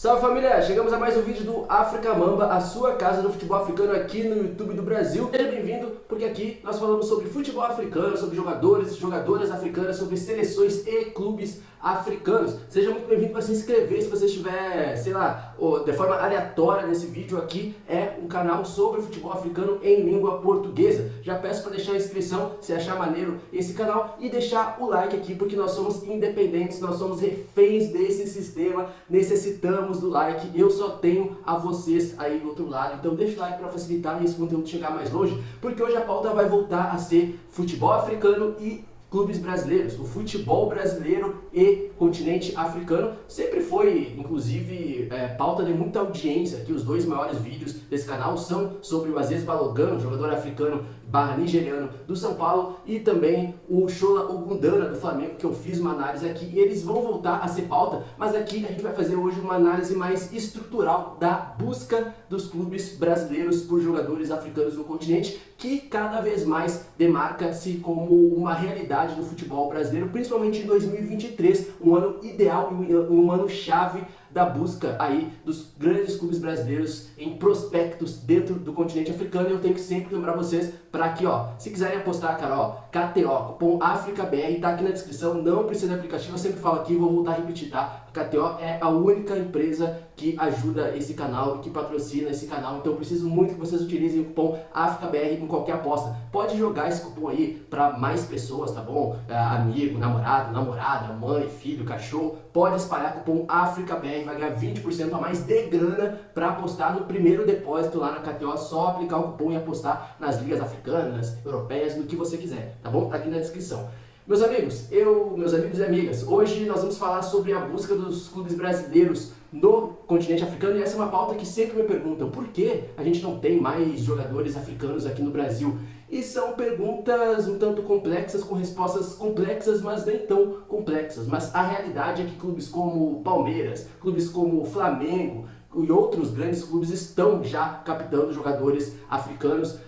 Salve família, chegamos a mais um vídeo do África Mamba, a sua casa do futebol africano aqui no YouTube do Brasil. Seja bem-vindo, porque aqui nós falamos sobre futebol africano, sobre jogadores, jogadoras africanas, sobre seleções e clubes africanos. Seja muito bem-vindo para se inscrever se você estiver, sei lá, de forma aleatória nesse vídeo aqui. É um canal sobre futebol africano em língua portuguesa. Já peço para deixar a inscrição se achar maneiro esse canal e deixar o like aqui, porque nós somos independentes, nós somos reféns desse sistema, necessitamos do like. Eu só tenho a vocês aí do outro lado, então deixa o like para facilitar esse conteúdo chegar mais longe, porque hoje a pauta vai voltar a ser futebol africano e clubes brasileiros. O futebol brasileiro e continente africano sempre foi, inclusive, pauta de muita audiência, que os dois maiores vídeos desse canal são sobre o Aziz Balogun, jogador africano / nigeriano do São Paulo, e também o Shola Ogundana do Flamengo, que eu fiz uma análise aqui, e eles vão voltar a ser pauta, mas aqui a gente vai fazer hoje uma análise mais estrutural da busca dos clubes brasileiros por jogadores africanos no continente, que cada vez mais demarca-se como uma realidade do futebol brasileiro, principalmente em 2023, um ano ideal e um ano chave da busca aí dos grandes clubes brasileiros em prospectos dentro do continente africano. E eu tenho que sempre lembrar vocês para aqui, ó, se quiserem apostar, cara, ó, KTO, cupom AFRICABR, tá aqui na descrição, não precisa de aplicativo, eu sempre falo aqui, vou voltar a repetir, tá? A KTO é a única empresa que ajuda esse canal e que patrocina esse canal, então eu preciso muito que vocês utilizem o cupom AFRICABR em qualquer aposta. Pode jogar esse cupom aí para mais pessoas, tá bom? Amigo, namorado, namorada, mãe, filho, cachorro, pode espalhar o cupom AFRICABR, vai ganhar 20% a mais de grana para apostar no primeiro depósito lá na KTO, só aplicar o cupom e apostar nas ligas africanas, europeias, no que você quiser, tá bom? Tá aqui na descrição. Meus amigos e amigas, hoje nós vamos falar sobre a busca dos clubes brasileiros no continente africano, e essa é uma pauta que sempre me perguntam: por que a gente não tem mais jogadores africanos aqui no Brasil? E são perguntas um tanto complexas, com respostas complexas, mas nem tão complexas. Mas a realidade é que clubes como Palmeiras, clubes como Flamengo e outros grandes clubes estão já captando jogadores africanos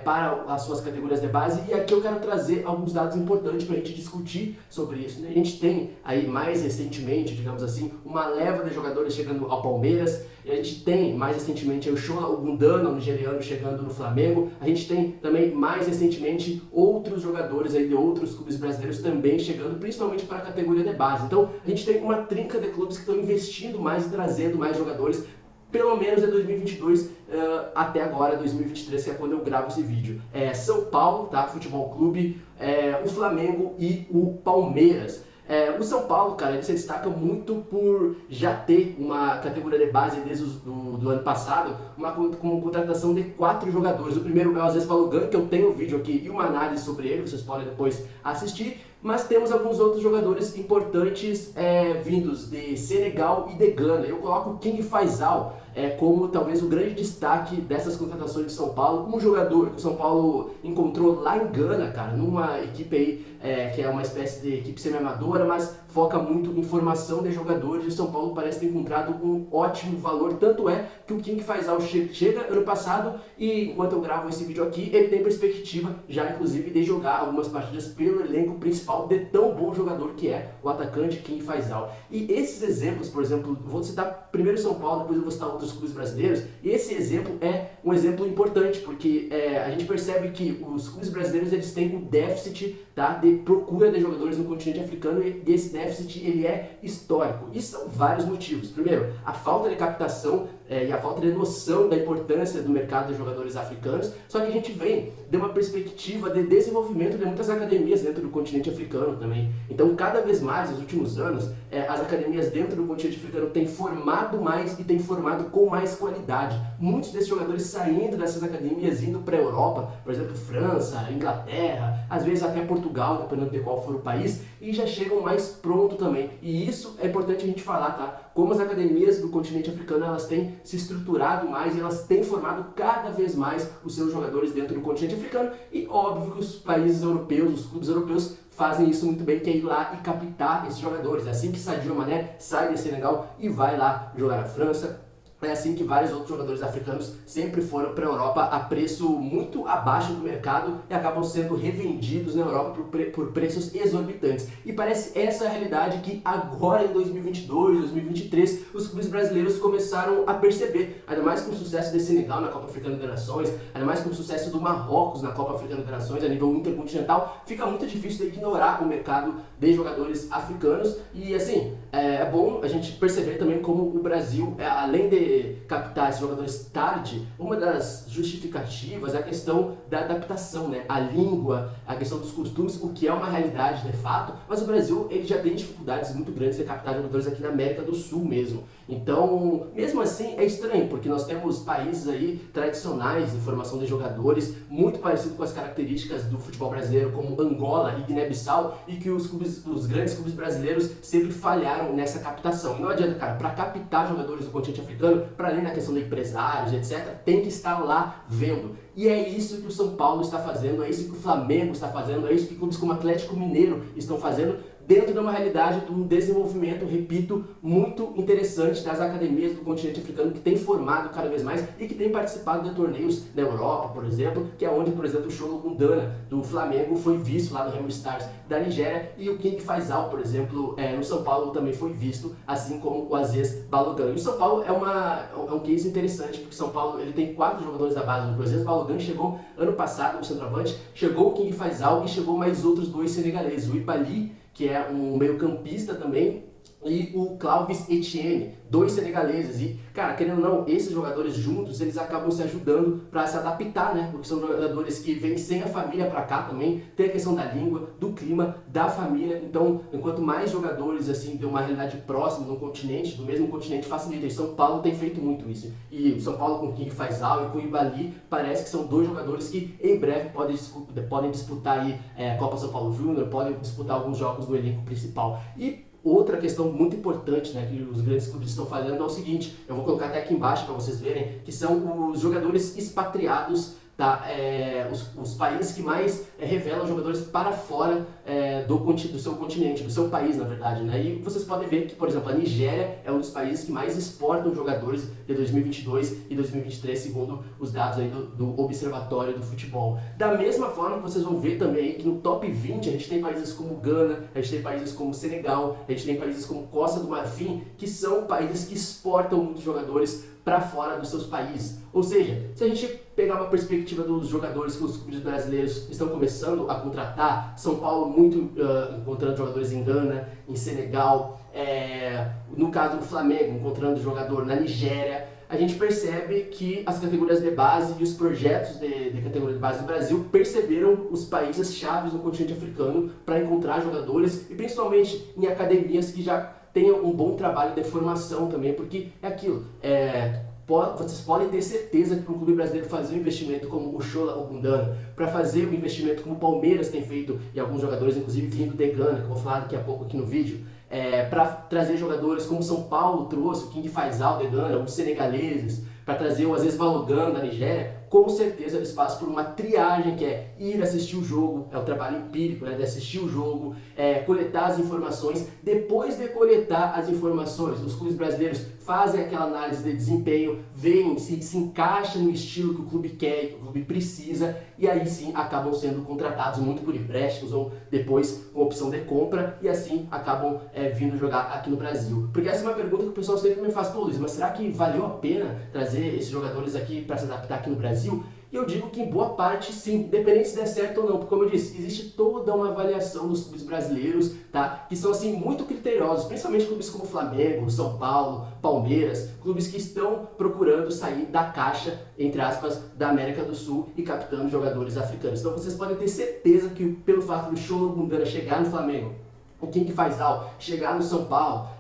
para as suas categorias de base. E aqui eu quero trazer alguns dados importantes para a gente discutir sobre isso, né? A gente tem aí mais recentemente, digamos assim, uma leva de jogadores chegando ao Palmeiras, e a gente tem mais recentemente o Shola Ogundana, o nigeriano, chegando no Flamengo. A gente tem também mais recentemente outros jogadores aí de outros clubes brasileiros também chegando, principalmente para a categoria de base. Então a gente tem uma trinca de clubes que estão investindo mais e trazendo mais jogadores, pelo menos em 2022 até agora, 2023, que é quando eu gravo esse vídeo. São Paulo, tá? Futebol Clube, o Flamengo e o Palmeiras. O São Paulo, cara, ele se destaca muito por já ter uma categoria de base desde do ano passado, com contratação de 4 jogadores. O primeiro é o Aziz Balogun, que eu tenho um vídeo aqui e uma análise sobre ele, vocês podem depois assistir. Mas temos alguns outros jogadores importantes vindos de Senegal e de Gana. Eu coloco o King Faisal como talvez o grande destaque dessas contratações de São Paulo. Um jogador que o São Paulo encontrou lá em Gana, cara, numa equipe aí que é uma espécie de equipe semi-amadora, mas foca muito em formação de jogadores. E o São Paulo parece ter encontrado um ótimo valor. Tanto é que o King Faisal chega ano passado, e enquanto eu gravo esse vídeo aqui, ele tem perspectiva já, inclusive, de jogar algumas partidas pelo elenco principal, de tão bom jogador que é o atacante King Faisal. E esses exemplos, por exemplo, vou citar primeiro São Paulo, depois eu vou citar outros clubes brasileiros, e esse exemplo é um exemplo importante, porque a gente percebe que os clubes brasileiros, eles têm um déficit, tá, de procura de jogadores no continente africano, e esse déficit ele é histórico. E são vários motivos. Primeiro, a falta de captação e a falta de noção da importância do mercado de jogadores africanos. Só que a gente vem de uma perspectiva de desenvolvimento de muitas academias dentro do continente africano também. Então, cada vez mais, nos últimos anos, as academias dentro do continente africano têm formado mais e têm formado com mais qualidade. Muitos desses jogadores saindo dessas academias, indo para a Europa, por exemplo, França, Inglaterra, às vezes até Portugal, dependendo de qual for o país, e já chegam mais pronto também. E isso é importante a gente falar, tá? Como as academias do continente africano, elas têm se estruturado mais e elas têm formado cada vez mais os seus jogadores dentro do continente africano. E óbvio que os países europeus, os clubes europeus, fazem isso muito bem, que é ir lá e captar esses jogadores. É assim que Sadio Mané sai de Senegal e vai lá jogar na França. É assim que vários outros jogadores africanos sempre foram para a Europa a preço muito abaixo do mercado e acabam sendo revendidos na Europa por preços exorbitantes. E parece essa a realidade que agora em 2022, 2023, os clubes brasileiros começaram a perceber, ainda mais com o sucesso de Senegal na Copa Africana de Nações, ainda mais com o sucesso do Marrocos na Copa Africana de Nações a nível intercontinental, fica muito difícil de ignorar o mercado de jogadores africanos e assim, é bom a gente perceber também como o Brasil, além de captar esses jogadores tarde, uma das justificativas é a questão da adaptação, né? A língua, a questão dos costumes, o que é uma realidade de fato, mas o Brasil ele já tem dificuldades muito grandes de captar jogadores aqui na América do Sul mesmo. Então, mesmo assim, é estranho, porque nós temos países aí tradicionais de formação de jogadores, muito parecidos com as características do futebol brasileiro, como Angola e Guiné-Bissau, e que os grandes clubes brasileiros sempre falharam nessa captação. E não adianta, cara, para captar jogadores do continente africano, para além da questão de empresários, etc., tem que estar lá vendo. E é isso que o São Paulo está fazendo, é isso que o Flamengo está fazendo, é isso que clubes como Atlético Mineiro estão fazendo, dentro de uma realidade de um desenvolvimento, repito, muito interessante das academias do continente africano, que tem formado cada vez mais e que tem participado de torneios na Europa, por exemplo, que é onde, por exemplo, o Cholo Gundana do Flamengo foi visto lá no Remo Stars da Nigéria, e o King Faisal, por exemplo, no São Paulo também foi visto, assim como o Aziz Balogun. E o São Paulo é um case interessante, porque o São Paulo ele tem 4 jogadores da base. O Aziz Balogun chegou ano passado, o centroavante, chegou o King Faisal e chegou mais outros 2 senegaleses, o Ibali, que é um meio-campista também, e o Clovis Etienne, 2 senegaleses. E, cara, querendo ou não, esses jogadores juntos, eles acabam se ajudando para se adaptar, né? Porque são jogadores que vêm sem a família para cá também, tem a questão da língua, do clima, da família. Então, enquanto mais jogadores, assim, de uma realidade próxima do continente, do mesmo continente, facilita. E São Paulo tem feito muito isso. E o São Paulo com o King Faisal e com o Ibali, parece que são 2 jogadores que em breve podem disputar aí a Copa São Paulo Júnior, podem disputar alguns jogos do elenco principal. E outra questão muito importante, né, que os grandes clubes estão fazendo é o seguinte, eu vou colocar até aqui embaixo para vocês verem, que são os jogadores expatriados, tá? Os países que mais revelam jogadores para fora do seu continente, do seu país, na verdade, né? E vocês podem ver que, por exemplo, a Nigéria é um dos países que mais exportam jogadores de 2022 e 2023, segundo os dados aí do Observatório do Futebol. Da mesma forma que vocês vão ver também que no top 20 a gente tem países como Gana, a gente tem países como Senegal, a gente tem países como Costa do Marfim, que são países que exportam muitos jogadores para fora dos seus países. Ou seja, se a gente pegar uma perspectiva dos jogadores que os clubes brasileiros estão começando a contratar, São Paulo muito encontrando jogadores em Gana, em Senegal, no caso do Flamengo encontrando jogador na Nigéria, a gente percebe que as categorias de base e os projetos de categoria de base do Brasil perceberam os países chaves no continente africano para encontrar jogadores e principalmente em academias que já tenham um bom trabalho de formação também, porque é aquilo, vocês podem ter certeza que para um clube brasileiro fazer um investimento como o Chola Gundana, para fazer um investimento como o Palmeiras tem feito, e alguns jogadores inclusive vindo de Gana, que eu vou falar daqui a pouco aqui no vídeo, para trazer jogadores como São Paulo trouxe, o King Faisal de Gana, os senegaleses, para trazer o Aziz Balogun da Nigéria, com certeza eles passam por uma triagem que é ir assistir o jogo, é o trabalho empírico, né, de assistir o jogo, coletar as informações. Depois de coletar as informações, os clubes brasileiros fazem aquela análise de desempenho, veem se encaixa no estilo que o clube quer, que o clube precisa, e aí sim acabam sendo contratados muito por empréstimos ou depois com opção de compra, e assim acabam vindo jogar aqui no Brasil. Porque essa é uma pergunta que o pessoal sempre me faz, pô Luiz, mas será que valeu a pena trazer esses jogadores aqui para se adaptar aqui no Brasil? E eu digo que em boa parte sim, independente se der certo ou não, porque como eu disse, existe toda uma avaliação dos clubes brasileiros, tá? Que são assim muito criteriosos, principalmente clubes como Flamengo, São Paulo, Palmeiras, clubes que estão procurando sair da caixa, entre aspas, da América do Sul e captando jogadores africanos. Então vocês podem ter certeza que pelo fato do Cholo Gundana chegar no Flamengo, o King Faisal chegar no São Paulo,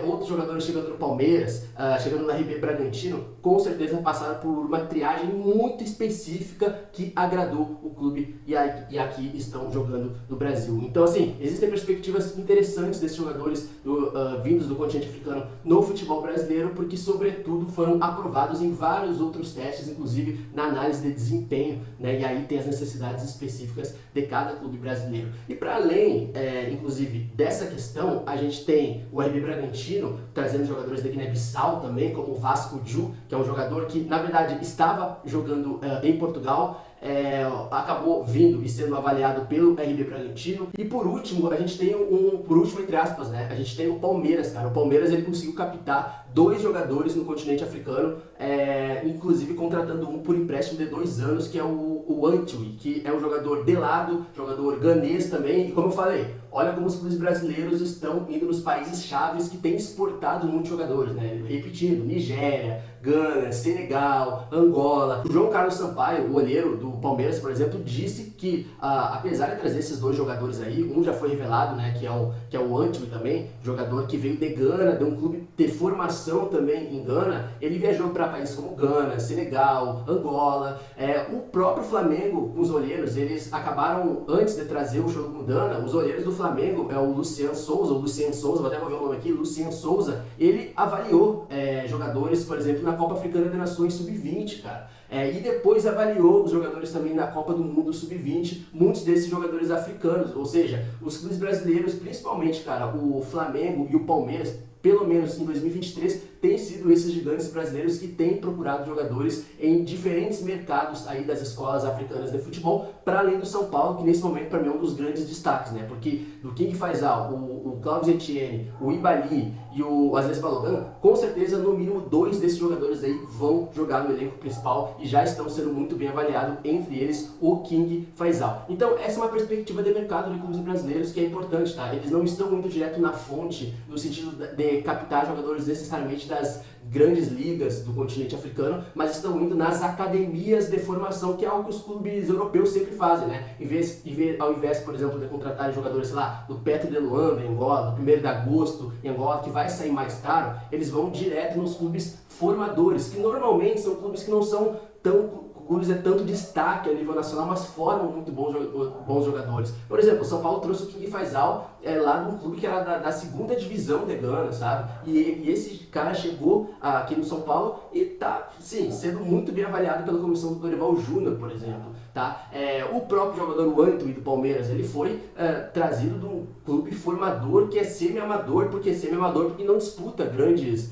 outros jogadores chegando no Palmeiras, chegando na RB Bragantino, com certeza passaram por uma triagem muito específica que agradou o clube e aqui estão jogando no Brasil. Então assim, existem perspectivas interessantes desses jogadores vindos do continente africano no futebol brasileiro, porque sobretudo foram aprovados em vários outros testes, inclusive na análise de desempenho, né? E aí tem as necessidades específicas de cada clube brasileiro. E para além, inclusive, dessa questão, a gente tem o RB Bragantino, trazendo jogadores da Guiné-Bissau também, como o Vasco Ju, que é um jogador que, na verdade, estava jogando em Portugal, acabou vindo e sendo avaliado pelo RB Bragantino. E por último, a gente tem por último, entre aspas, né? A gente tem o Palmeiras, cara. O Palmeiras, ele conseguiu captar 2 jogadores no continente africano, inclusive contratando um por empréstimo de 2 anos, que é o Antwi, que é um jogador de lado, jogador ganês também. E como eu falei, olha como os clubes brasileiros estão indo nos países chaves que têm exportado muitos jogadores, né? Repetindo, Nigéria, Gana, Senegal, Angola. O João Carlos Sampaio, o olheiro do Palmeiras, por exemplo, disse que, apesar de trazer esses 2 jogadores aí, um já foi revelado, né, que é o Antwi também, jogador que veio de Gana, de um clube de formação também em Gana. Ele viajou para países como Gana, Senegal, Angola. O próprio Flamengo, os olheiros, eles acabaram, antes de trazer o Shogo Mudana, os olheiros do Flamengo, o Lucian Souza, vou até ver o nome aqui, Lucian Souza, ele avaliou jogadores, por exemplo, na Copa Africana de Nações Sub-20, cara. E depois avaliou os jogadores também na Copa do Mundo Sub-20, muitos desses jogadores africanos, ou seja, os clubes brasileiros, principalmente, cara, o Flamengo e o Palmeiras, pelo menos em 2023, têm sido esses gigantes brasileiros que têm procurado jogadores em diferentes mercados aí das escolas africanas de futebol, para além do São Paulo, que nesse momento para mim é um dos grandes destaques, né? Porque do King Faisal, o Claudio Etienne, o Ibali e o Aziz Balogun, com certeza no mínimo 2 desses jogadores aí vão jogar no elenco principal e já estão sendo muito bem avaliados, entre eles o King Faisal. Então essa é uma perspectiva de mercado de clubes brasileiros que é importante, tá? Eles não estão indo direto na fonte, no sentido de captar jogadores necessariamente das grandes ligas do continente africano, mas estão indo nas academias de formação, que é algo que os clubes europeus sempre fazem, né? Ao invés, por exemplo, de contratarem jogadores, sei lá, do Petro de Luanda, em Angola, do 1º de agosto, em Angola, que vai sair mais caro, eles vão direto nos clubes formadores, que normalmente são clubes que não são clubes de tanto destaque a nível nacional, mas formam muito bons jogadores. Por exemplo, o São Paulo trouxe o King Faisal lá de um clube que era da 2ª divisão de Gana, sabe? E esse cara chegou aqui no São Paulo e tá, sim, sendo muito bem avaliado pela comissão do Dorival Júnior, por exemplo, tá? O próprio jogador, o Antwi, do Palmeiras, ele foi trazido de um clube formador que é semi-amador, porque não disputa grandes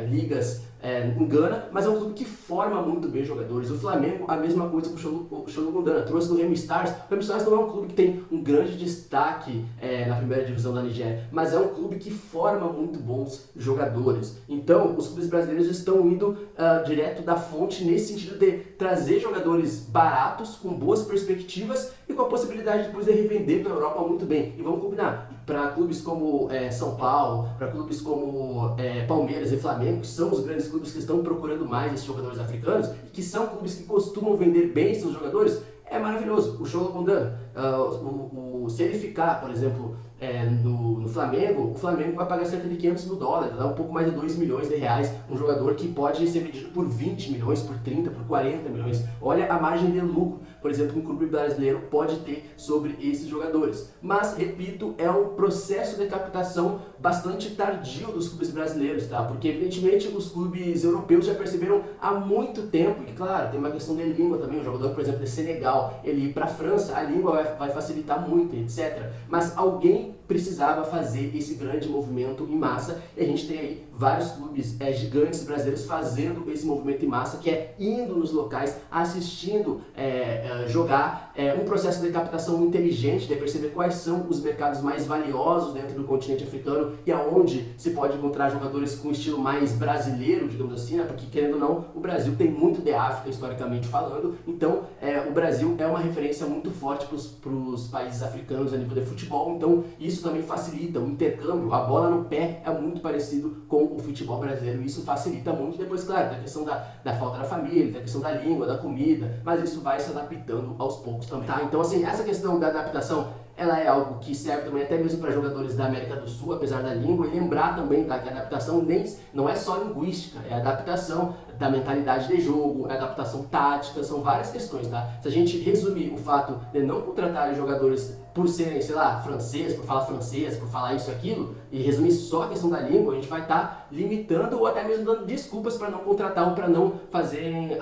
ligas em Gana, mas é um clube que forma muito bem jogadores. O Flamengo, a mesma coisa com o Shogo Mudana, trouxe do Remo Stars. O Remo Stars não é um clube que tem um grande destaque na 1ª divisão da Nigéria, mas é um clube que forma muito bons jogadores. Então, os clubes brasileiros estão indo direto da fonte nesse sentido de trazer jogadores baratos, com boas perspectivas e com a possibilidade depois de revender para a Europa muito bem. E vamos combinar, para clubes como São Paulo, para clubes como Palmeiras e Flamengo, que são os grandes clubes que estão procurando mais esses jogadores africanos e que são clubes que costumam vender bem seus jogadores, é maravilhoso. O Shogo Mudana, se ele ficar, por exemplo, no Flamengo, o Flamengo vai pagar cerca de 500 mil dólares, dá um pouco mais de 2 milhões de reais, um jogador que pode ser vendido por 20 milhões, por 30, por 40 milhões. Olha a margem de lucro, por exemplo, que um clube brasileiro pode ter sobre esses jogadores. Mas, repito, é um processo de captação bastante tardio dos clubes brasileiros, tá? Porque, evidentemente, os clubes europeus já perceberam há muito tempo, e claro, tem uma questão de língua também, um jogador, por exemplo, de Senegal, ele ir para a França, a língua vai facilitar muito, etc. Mas alguém precisava fazer esse grande movimento em massa, e a gente tem aí vários clubes gigantes brasileiros fazendo esse movimento em massa, que é indo nos locais, assistindo jogar, um processo de captação inteligente, de perceber quais são os mercados mais valiosos dentro do continente africano e aonde se pode encontrar jogadores com estilo mais brasileiro, digamos assim, né? Porque querendo ou não, o Brasil tem muito de África historicamente falando, então o Brasil é uma referência muito forte para os países africanos a nível de futebol, então isso também facilita o intercâmbio, a bola no pé é muito parecido com o futebol brasileiro, isso facilita muito. Depois, claro, da questão da falta da família, da questão da língua, da comida, mas isso vai se adaptando aos poucos também, tá? Então, assim, essa questão da adaptação, ela é algo que serve também até mesmo para jogadores da América do Sul, apesar da língua, e lembrar também, tá, que a adaptação não é só linguística, é a adaptação da mentalidade de jogo, é a adaptação tática, são várias questões, tá? Se a gente resumir o fato de não contratar jogadores por serem, sei lá, francês, por falar isso e aquilo, e resumir só a questão da língua, a gente vai estar limitando ou até mesmo dando desculpas para não contratar ou para não fazerem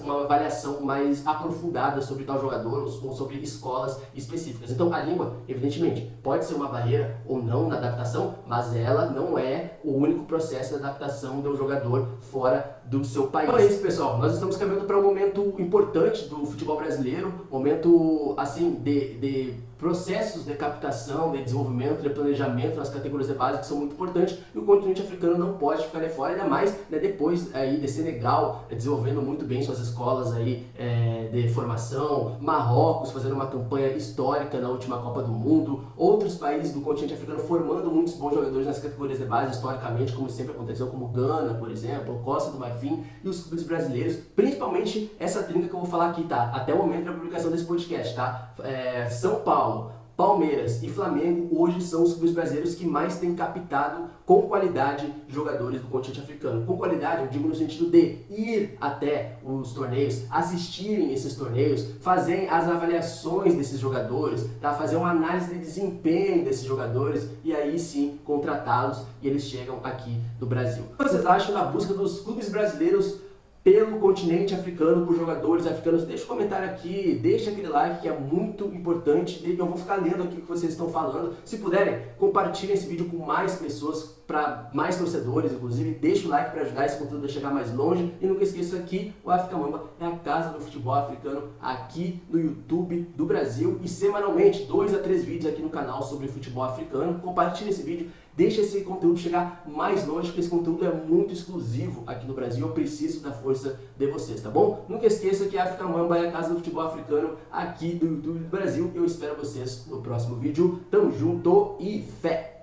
uma avaliação mais aprofundada sobre tal jogador ou sobre escolas específicas. Então a língua, evidentemente, pode ser uma barreira ou não na adaptação, mas ela não é o único processo de adaptação do jogador fora do seu país. Então é isso, pessoal. Nós estamos caminhando para um momento importante do futebol brasileiro, momento assim de processos de captação, de desenvolvimento, de planejamento nas categorias de base que são muito importantes, e o continente africano não pode ficar de fora, ainda mais depois aí de Senegal desenvolvendo muito bem suas escolas aí, de formação, Marrocos fazendo uma campanha histórica na última Copa do Mundo, outros países do continente africano formando muitos bons jogadores nas categorias de base historicamente, como sempre aconteceu, como Gana, por exemplo, Costa do Marfim, e os clubes brasileiros, principalmente essa trinca que eu vou falar aqui, tá? Até o momento da publicação desse podcast, tá? São Paulo, Palmeiras e Flamengo hoje são os clubes brasileiros que mais têm captado com qualidade jogadores do continente africano. Com qualidade, eu digo no sentido de ir até os torneios, assistirem esses torneios, fazerem as avaliações desses jogadores, tá? Fazer uma análise de desempenho desses jogadores e aí sim contratá-los e eles chegam aqui no Brasil. O que vocês acham da busca dos clubes brasileiros pelo continente africano, por jogadores africanos? Deixa um comentário aqui, deixa aquele like que é muito importante, e eu vou ficar lendo aqui o que vocês estão falando. Se puderem, compartilhem esse vídeo com mais pessoas, para mais torcedores, inclusive, deixa o like para ajudar esse conteúdo a chegar mais longe, e nunca esqueça que o África Mamba é a casa do futebol africano aqui no YouTube do Brasil, e semanalmente 2 a 3 vídeos aqui no canal sobre futebol africano. Compartilhe esse vídeo, deixa esse conteúdo chegar mais longe, porque esse conteúdo é muito exclusivo aqui no Brasil. Eu preciso da força de vocês, tá bom? Nunca esqueça que a África Mamba é a casa do futebol africano aqui do YouTube do Brasil. Eu espero vocês no próximo vídeo. Tamo junto e fé!